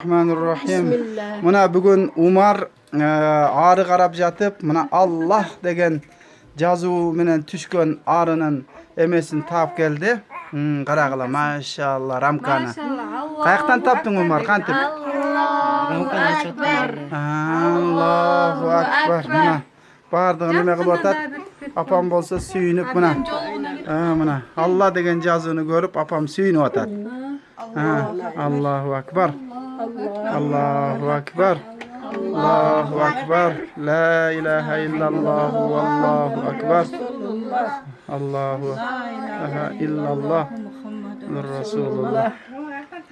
Bismillahirrahmanirrahim. Bismillah. Mına bugün Umar arı qarap jatıp, mına Allah degen жазуу menen түшкөн arının emesin tap geldi. Qaragıla maşallah ramkani. Maşallah. Allah. Kayaktan taptın Umar kantip? Allahu Ekber. Allahu akbar. Mına bardığını neme kılıp atat. Apam bolsa süyünüp mına. Mına Allah degen жазууну görüp apam süyünüp atat. Allahu akbar. Allahu akbar. Allahu akbar. La ilahe illallah vallahu akbar. Allahu ilahe illallah Resulullah.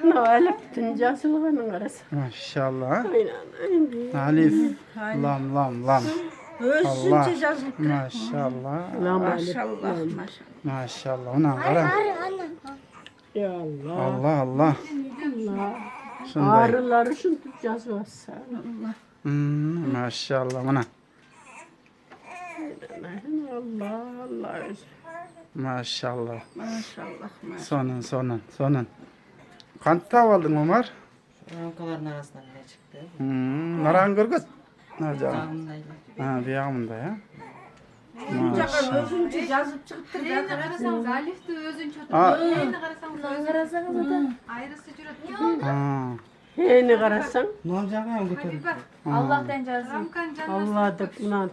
Ne aleptin casılığının arası. Maşallah. Aynen. Alif lam. Allah. yazıp Maşallah. maşallah. Maşallah. Ona qara. Ya Allah. Allah Allah. Şunday. Ağrıları şunu yazmazsa. Maşallah mana. Allah. Maşallah. Maşallah. Sonun. Kant tav aldın Ömer? Rankaların arasından ne çıktı? Naran görgüz. Nerede? Sağımdaydı. Ha, diyağımda ya. Çakal özünce yazıp çıktı. Neyini qarasangiz alifni o'zincha Aa. turadi. Neyini qarasangiz ayrisi juradi. Ha. Heyni karasan. Ne olacak ya götürün? Allohdan jazim. Allah da bulan.